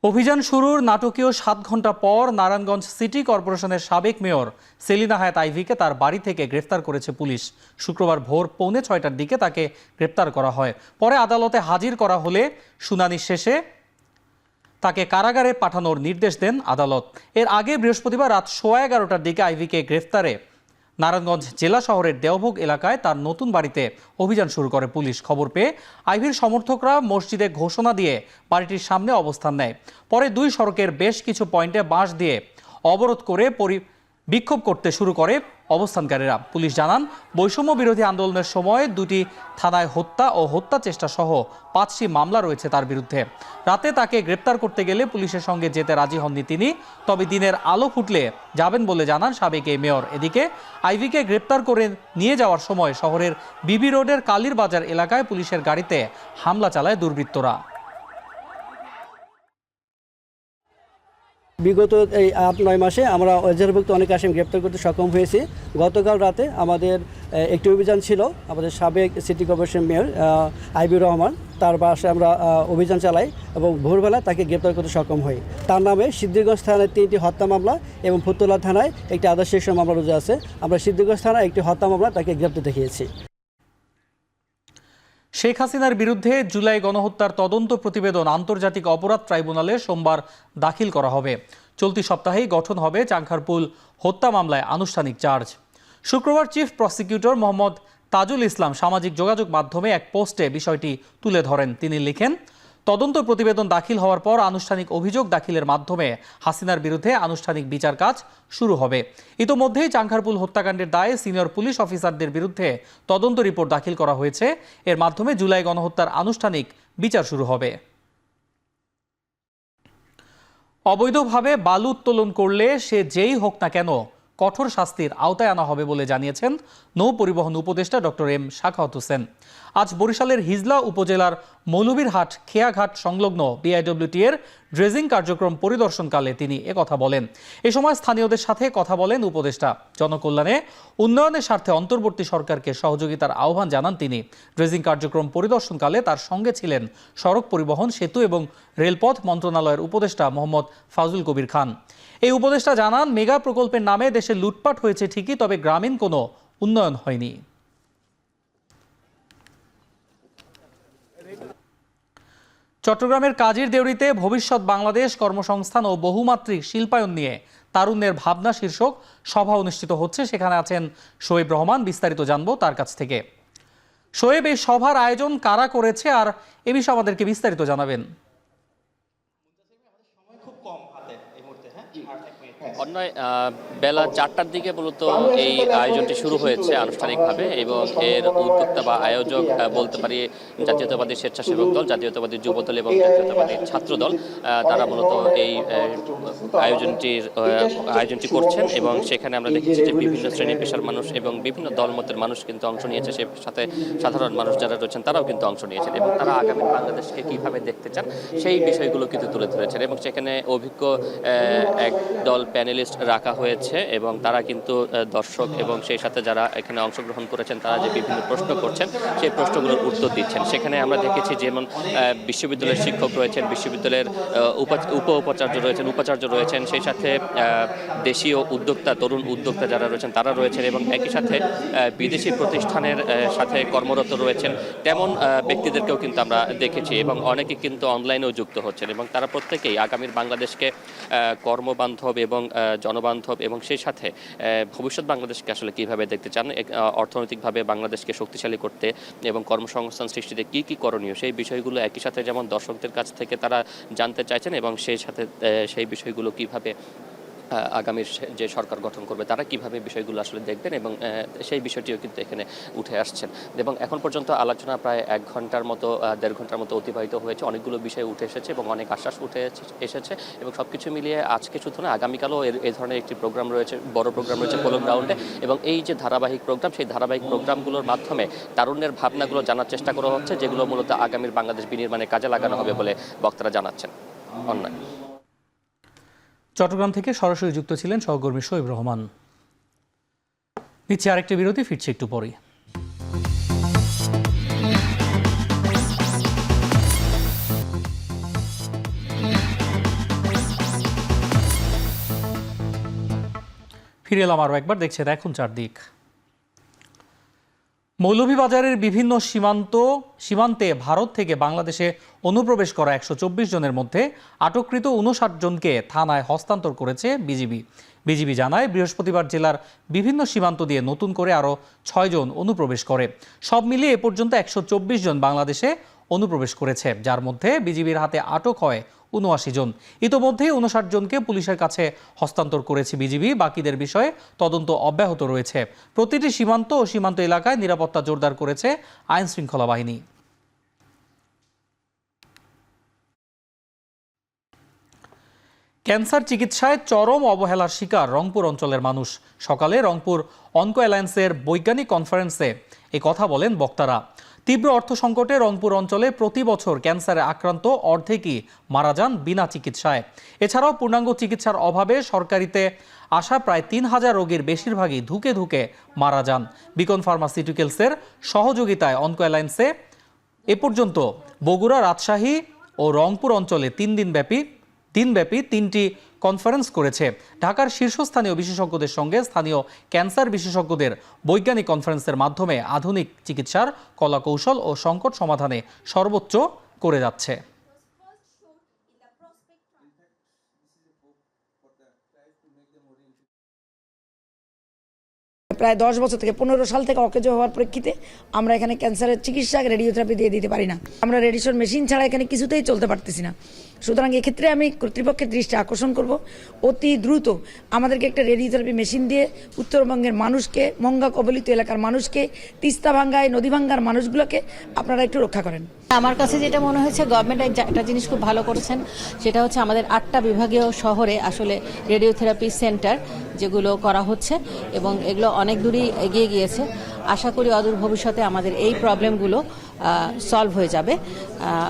অভিযান শুরুর নাটকীয় 7 ঘন্টা পর নারায়ণগঞ্জ সিটি কর্পোরেশনের সাবেক মেয়র সেলিনা হায়াত আইভীকে তার বাড়ি থেকে গ্রেফতার করেছে পুলিশ। শুক্রবার ভোর 6:45টার দিকে তাকে গ্রেফতার করা হয়। পরে আদালতে হাজির করা হলে শুনানি শেষে তাকে কারাগারে পাঠানোর নির্দেশ দেন আদালত। এর আগে বৃহস্পতিবার রাত 11:15টার দিকে আইভীকে গ্রেফতারে নারায়ণগঞ্জ জেলা শহরের দেওভোগ এলাকায় তার নতুন বাড়িতে অভিযান শুরু করে পুলিশ। খবর পেয়ে আইভীর সমর্থকরা মসজিদে ঘোষণা দিয়ে বাড়িটির সামনে অবস্থান নেয়। পরে 2 সড়কের বেশ কিছু পয়েন্টে বাঁশ দিয়ে অবরোধ করে বিক্ষোভ করতে শুরু করে অবস্থানকারীরা। পুলিশ জানান, বৈষম্য বিরোধী আন্দোলনের সময় 2টি থানায় হত্যা ও হত্যা চেষ্টা সহ 5টি মামলা রয়েছে তার বিরুদ্ধে। রাতে তাকে গ্রেপ্তার করতে গেলে পুলিশের সঙ্গে যেতে রাজি হননি তিনি। তবে দিনের আলো ফুটলে যাবেন বলে জানান সাবেক এই মেয়র। এদিকে আইভীকে গ্রেপ্তার করে নিয়ে যাওয়ার সময় শহরের বিবি রোডের কালীর বাজার এলাকায় পুলিশের গাড়িতে হামলা চালায় দুর্বৃত্তরা। বিগত এই 8-9 মাসে আমরা এজাহারভুক্ত অনেক আসামি গ্রেপ্তার করতে সক্ষম হয়েছি। গতকাল রাতে আমাদের একটি অভিযান ছিল, আমাদের সাবেক সিটি কর্পোরেশন মেয়র আইবির রহমান, তার বাসায় আমরা অভিযান চালাই এবং ভোরবেলা তাকে গ্রেপ্তার করতে সক্ষম হই। তার নামে সিদ্ধিরগঞ্জ থানায় 3টি হত্যা মামলা এবং ফুতুল্লা থানায় একটি আদালত শিক্ষা মামলা রুজু আছে। আমরা সিদ্ধিরগঞ্জ থানায় একটি হত্যা মামলা তাকে গ্রেপ্তার দেখিয়েছি। শেখ হাসিনার বিরুদ্ধে জুলাই গণহত্যার তদন্ত প্রতিবেদন আন্তর্জাতিক অপরাধ ট্রাইব্যুনালে সোমবার দাখিল করা হবে। চলতি সপ্তাহেই গঠন হবে চাংখারপুল হত্যা মামলায় আনুষ্ঠানিক চার্জ। শুক্রবার চিফ প্রসিকিউটর মোহাম্মদ তাজুল ইসলাম সামাজিক যোগাযোগ মাধ্যমে এক পোস্টে বিষয়টি তুলে ধরেন। তিনি লিখেন, তদন্ত প্রতিবেদন দাখিল হওয়ার পর আনুষ্ঠানিক অভিযোগ দাখিলের মাধ্যমে হাসিনার বিরুদ্ধে আনুষ্ঠানিক বিচার কাজ শুরু হবে। ইতোমধ্যেই চাংখারপুল হত্যাকাণ্ডের দায়ে সিনিয়র পুলিশ অফিসারদের বিরুদ্ধে তদন্ত রিপোর্ট দাখিল করা হয়েছে। এর মাধ্যমে জুলাই গণহত্যার আনুষ্ঠানিক বিচার শুরু হবে। অবৈধভাবে বালু উত্তোলন করলে সে যেই হোক না কেন কঠোর শাস্তির আওতায় আনা হবে বলে জানিয়েছেন নৌ পরিবহন উপদেষ্টা ডক্টর এম শাখাওয়াত হোসেন। আজ বরিশালের হিজলা উপজেলার মৌলভীরহাট খেয়াঘাট সংলগ্ন বিআইডব্লিউটি এর ড্রেজিং কার্যক্রম পরিদর্শনকালে তিনি একথা বলেন। এ সময় স্থানীয়দের সাথে কথা বলেন উপদেষ্টা। জনকল্যাণে উন্নয়নের স্বার্থে অন্তর্বর্তী সরকারকে সহযোগিতার আহ্বান জানান তিনি। ড্রেজিং কার্যক্রম পরিদর্শনকালে তার সঙ্গে ছিলেন সড়ক পরিবহন, সেতু এবং রেলপথ মন্ত্রণালয়ের উপদেষ্টা মোহাম্মদ ফাজুল কবির খান। এই উপদেষ্টা জানান, মেগা প্রকল্পের নামে দেশে লুটপাট হয়েছে ঠিকই, তবে গ্রামীণ কোনো উন্নয়ন হয়নি। চট্টগ্রামের কাজীর দেউরিতে ভবিষ্যৎ বাংলাদেশ কর্মসংস্থান ও বহুমাত্রিক শিল্পায়ন নিয়ে তারুণ্যের ভাবনা শীর্ষক সভা অনুষ্ঠিত হচ্ছে। সেখানে আছেন শোয়েব রহমান। বিস্তারিত জানবো তার কাছ থেকে। শোয়েব, এই সভার আয়োজন কারা করেছে আর এ বিষয়ে আমাদেরকে বিস্তারিত জানাবেন। অন্যায় বেলা 4টার দিকে মূলত এই আয়োজনটি শুরু হয়েছে আনুষ্ঠানিকভাবে এবং এর উদ্যোক্তা বা আয়োজক বলতে পারি জাতীয়তাবাদী স্বেচ্ছাসেবক দল, জাতীয়তাবাদী যুব দল এবং জাতীয়তাবাদী ছাত্র দল। তারা মূলত এই আয়োজনটি করছেন এবং সেখানে আমরা দেখেছি যে বিভিন্ন শ্রেণী পেশার মানুষ এবং বিভিন্ন দলমতের মানুষ কিন্তু অংশ নিয়েছে। সে সাথে সাধারণ মানুষ যারা রয়েছেন তারাও কিন্তু অংশ নিয়েছেন এবং তারা আগামী বাংলাদেশকে কিভাবে দেখতে চান সেই বিষয়গুলো কিন্তু তুলে ধরেছেন এবং সেখানে অভিজ্ঞ এক দল প্যানেলিস্ট রাখা হয়েছে এবং তারা কিন্তু দর্শক এবং সেই সাথে যারা এখানে অংশগ্রহণ করেছেন তারা যে বিভিন্ন প্রশ্ন করছেন সেই প্রশ্নগুলোর উত্তর দিচ্ছেন। সেখানে আমরা দেখেছি যেমন বিশ্ববিদ্যালয়ের শিক্ষক রয়েছেন, বিশ্ববিদ্যালয়ের উপাচার্য রয়েছেন, উপাচার্য রয়েছেন, সেই সাথে দেশীয় উদ্যোক্তা, তরুণ উদ্যোক্তা যারা রয়েছেন তারা রয়েছেন এবং একই সাথে বিদেশি প্রতিষ্ঠানের সাথে কর্মরত রয়েছেন তেমন ব্যক্তিদেরকেও কিন্তু আমরা দেখেছি এবং অনেকে কিন্তু অনলাইনেও যুক্ত হচ্ছেন এবং তারা প্রত্যেকেই আগামীর বাংলাদেশকে কর্মবান্ধব এবং জনবান্ধব এবং সেই সাথে ভবিষ্যৎ বাংলাদেশকে আসলে কিভাবে দেখতে চান, অর্থনৈতিকভাবে বাংলাদেশকে শক্তিশালী করতে এবং কর্মসংস্থান সৃষ্টিতে কি কি করণীয় সেই বিষয়গুলো একই সাথে যেমন দর্শকদের কাছ থেকে তারা জানতে চাইছেন এবং সেই সাথে সেই বিষয়গুলো কিভাবে আগামীর যে সরকার গঠন করবে তারা কিভাবে বিষয়গুলো আসলে দেখবেন এবং সেই বিষয়টিও কিন্তু এখানে উঠে আসছেন এবং এখন পর্যন্ত আলোচনা প্রায় 1 ঘন্টার মতো 1.5 ঘন্টার মতো অতিবাহিত হয়েছে। অনেকগুলো বিষয় উঠে এসেছে এবং অনেক আশ্বাস উঠে এসেছে এবং সবকিছু মিলিয়ে আজকে শুধু না আগামীকালও এই ধরনের একটি প্রোগ্রাম রয়েছে, বড় প্রোগ্রাম রয়েছে পোলো গ্রাউন্ডে এবং এই যে ধারাবাহিক প্রোগ্রাম সেই ধারাবাহিক প্রোগ্রামগুলোর মাধ্যমে তারুণ্যের ভাবনাগুলো জানার চেষ্টা করা হচ্ছে যেগুলো মূলত আগামীর বাংলাদেশ বিনির্মাণে কাজে লাগানো হবে বলে বক্তারা জানাচ্ছেন। অন্যায় চট্টগ্রাম থেকে সরাসরি যুক্ত ছিলেন সহকর্মী শোয়েব রহমান। নিচ্ছে আরেকটি বিরতি, ফিরছে একটু পরেই। ফিরে এলাম আরও একবার, দেখছেন এখন চারদিক। মৌলভীবাজারের বিভিন্ন সীমান্তে ভারত থেকে বাংলাদেশে অনুপ্রবেশ করা 124 জনের মধ্যে আটককৃত 59 জনকে থানায় হস্তান্তর করেছে বিজিবি জানায়, বৃহস্পতিবার জেলার বিভিন্ন সীমান্ত দিয়ে নতুন করে আরও 6 জন অনুপ্রবেশ করে। সব মিলিয়ে এ পর্যন্ত 124 জন বাংলাদেশে অনুপ্রবেশ করেছে, যার মধ্যে বিজিবির হাতে আটক হয় ৭৯ জন। ইতোমধ্যেই ৫৯ জনকে পুলিশের কাছে হস্তান্তর করেছে বিজিবি। বাকিদের বিষয়ে তদন্ত অব্যাহত রয়েছে। প্রতিটি সীমান্ত ও সীমান্ত এলাকায় নিরাপত্তা জোরদার করেছে আইন শৃঙ্খলা বাহিনী। ক্যান্সার চিকিৎসায় চরম অবহেলার শিকার রংপুর অঞ্চলের মানুষ। সকালে রংপুর অনকো অ্যালায়েন্সের বৈজ্ঞানিক কনফারেন্সে এই কথা বলেন বক্তারা। তীব্র অর্থ সংকটে রংপুর অঞ্চলে প্রতি বছর ক্যান্সারে আক্রান্ত অর্ধেকই মারা যান বিনা চিকিৎসায়। এছাড়াও পূর্ণাঙ্গ চিকিৎসার অভাবে সরকারিতে আসা প্রায় ৩,০০০ রোগীর বেশিরভাগই ধুকে ধুকে মারা যান। বিকন ফার্মাসিউটিক্যালসের সহযোগিতায় অনকো অ্যালায়েন্সে এ পর্যন্ত বগুড়া, রাজশাহী ও রংপুর অঞ্চলে দিনব্যাপী ৩টি কনফারেন্স করেছে। ঢাকার শীর্ষস্থানীয় বিশেষজ্ঞদের সঙ্গে স্থানীয় ক্যান্সার বিশেষজ্ঞদের বৈজ্ঞানিক কনফারেন্সের মাধ্যমে আধুনিক চিকিৎসার কলাকৌশল ও সংকট সমাধানে সর্বোচ্চ করে যাচ্ছে। প্রায় 10 বছর থেকে 15 সাল থেকে অকেজো হওয়ার প্রেক্ষিতে আমরা এখানে ক্যান্সারের চিকিৎসা রেডিওথেরাপি দিয়ে দিতে পারি না। আমরা রেডিয়েশন মেশিন ছাড়া এখানে কিছুতেই চলতে পারতেছি না। সুতরাং এক্ষেত্রে আমি কর্তৃপক্ষের দৃষ্টি আকর্ষণ করব, অতি দ্রুত আমাদেরকে একটা রেডিওথেরাপি মেশিন দিয়ে উত্তরবঙ্গের মানুষকে, মঙ্গা কবলিত এলাকার মানুষকে, তিস্তা ভাঙ্গায় নদী ভাঙ্গার মানুষগুলোকে আপনারা একটু রক্ষা করেন। আমার কাছে যেটা মনে হয়েছে গভর্নমেন্ট একটা জিনিস খুব ভালো করেছেন, সেটা হচ্ছে আমাদের 8টা বিভাগীয় শহরে আসলে রেডিওথেরাপি সেন্টার যেগুলো করা হচ্ছে এবং এগুলো অনেক দূরই এগিয়ে গিয়েছে। আশা করি অদূর ভবিষ্যতে আমাদের এই প্রবলেমগুলো সলভ হয়ে যাবে।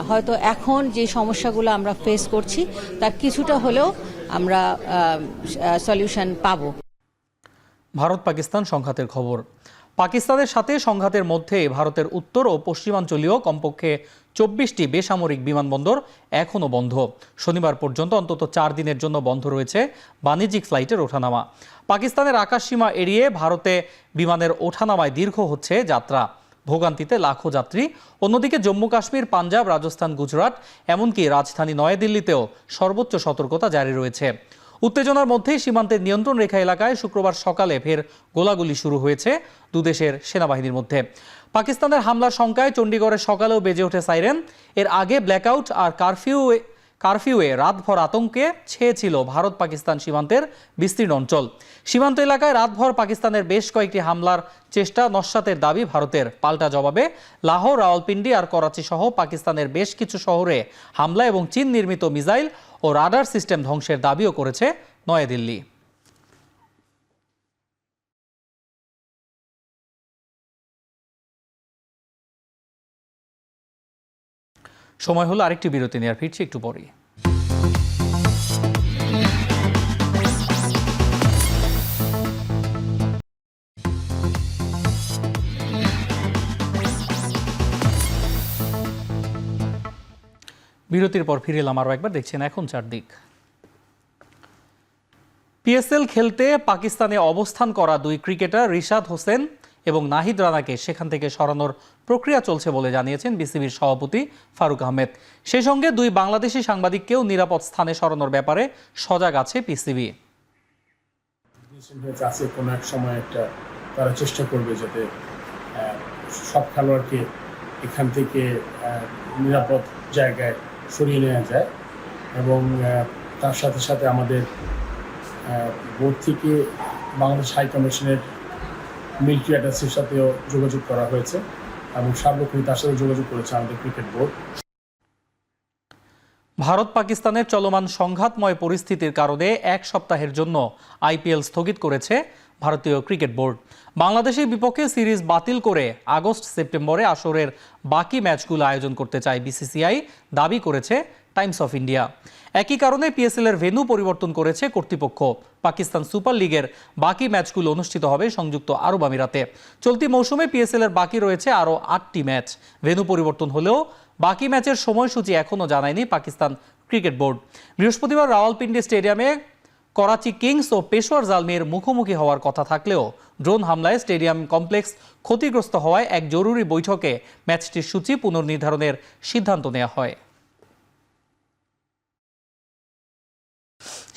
হয়তো এখন যে সমস্যাগুলো আমরা ফেস করছি তার কিছুটা হলেও আমরা সলিউশন পাবো। ভারত পাকিস্তান সংঘাতের খবর। পাকিস্তানের সাথে সংঘাতের মধ্যে ভারতের উত্তর ও পশ্চিমাঞ্চলীয় কমপক্ষে 24টি বেসামরিক বিমানবন্দর এখনও বন্ধ। শনিবার পর্যন্ত অন্তত 4 দিনের জন্য বন্ধ রয়েছে বাণিজ্যিক ফ্লাইটের ওঠানামা। পাকিস্তানের আকাশসীমা এড়িয়ে ভারতে বিমানের ওঠানামায় দীর্ঘ হচ্ছে যাত্রা, ভোগান্তিতে লাখো যাত্রী। অন্যদিকে জম্মু কাশ্মীর, পাঞ্জাব, রাজস্থান, গুজরাট এমনকি রাজধানী নয়াদিল্লিতেও সর্বোচ্চ সতর্কতা জারি রয়েছে। উত্তেজনার মধ্যেই সীমান্তের নিয়ন্ত্রণ রেখা এলাকায় শুক্রবার সকালে ফের গোলাগুলি শুরু হয়েছে দুদেশের সেনাবাহিনীর মধ্যে। পাকিস্তানের হামলার শঙ্কায় চণ্ডীগড়ের সকালেও বেজে ওঠে সাইরেন। এর আগে ব্ল্যাকআউট আর কারফিউয়ে রাতভর আতঙ্কে ছেয়েছিল ভারত পাকিস্তান সীমান্তের বিস্তীর্ণ অঞ্চল। সীমান্ত এলাকায় রাতভর পাকিস্তানের বেশ কয়েকটি হামলার চেষ্টা নস্যাতের দাবি ভারতের। পাল্টা জবাবে লাহোর, রাওয়ালপিন্ডি আর করাচি সহ পাকিস্তানের বেশ কিছু শহরে হামলা এবং চীন নির্মিত মিসাইল ও রাডার সিস্টেম ধ্বংসের দাবিও করেছে নয়াদিল্লি। সময় হলো আরেকটি বিরতি নেওয়ার, ফিরছি একটু পরে। বিরতির পর ফিরে এলাম আরও একবার। দেখছেন এখন চারদিক। পিএসএল খেলতে পাকিস্তানে অবস্থান করা 2 ক্রিকেটার রিশাদ হোসেন এবং নাহিদ রানাকে সেখান থেকে সরানোর প্রক্রিয়া চলছে বলে জানিয়েছেন বিসিবির সভাপতি ফারুক আহমেদ। সেই সঙ্গে 2 বাংলাদেশি সাংবাদিককেও নিরাপদ স্থানে সরানোর ব্যাপারে সজাগ আছে পিসিবি। কোনো এক সময় একটা তারা চেষ্টা করবে যাতে সব খেলোয়াড়কে এখান থেকে নিরাপদ জায়গায় সরিয়ে নেওয়া যায় এবং তার সাথে সাথে আমাদের বোর্ড থেকে বাংলাদেশ হাই কমিশনের মিলিটারি অ্যাটাচের সাথেও যোগাযোগ করা হয়েছে এবং সার্বক্ষণিক তার সাথে যোগাযোগ করেছে আমাদের ক্রিকেট বোর্ড। ভারত পাকিস্তানের চলমান সংঘাতময় পরিস্থিতির কারণে 1 সপ্তাহের জন্য আইপিএল স্থগিত করেছে ভারতীয় ক্রিকেট বোর্ড। বাংলাদেশের বিপক্ষে সিরিজ বাতিল করে আগস্ট-সেপ্টেম্বরে আসরের বাকি ম্যাচগুলো আয়োজন করতে চায় বিসিসিআই, দাবি করেছে টাইমস অফ ইন্ডিয়া। একই কারণে পিএসএল এর ভেন্যু পরিবর্তন করেছে কর্তৃপক্ষ। পাকিস্তান সুপার লিগের বাকি ম্যাচগুলো অনুষ্ঠিত হবে সংযুক্ত আরব আমিরাতে। চলতি মৌসুমে পিএসএল এর বাকি রয়েছে আরও 8টি ম্যাচ। ভেন্যু পরিবর্তন হলেও বাকি ম্যাচের সময়সূচি এখনও জানায়নি পাকিস্তান ক্রিকেট বোর্ড। বৃহস্পতিবার রাওয়ালপিন্ডি স্টেডিয়ামে করাচি কিংস ও পেশোয়ার জালমির মুখোমুখি হওয়ার কথা থাকলেও ড্রোন হামলায় স্টেডিয়াম কমপ্লেক্স ক্ষতিগ্রস্ত হওয়ায় এক জরুরি বৈঠকে ম্যাচটির সূচি পুনর্নির্ধারণের সিদ্ধান্ত নেওয়া হয়।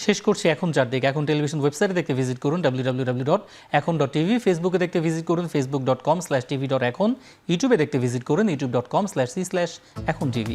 শেষ করছি এখন চারদিক। এখন টেলিভিশন ওয়েবসাইটে দেখতে ভিজিট করুন www.ekhon.tv, ফেসবুকে দেখতে ভিজিট করুন facebook.com/tv.ekhon, ইউটিউবে দেখতে ভিজিট করুন youtube.com/c/ekhon tv।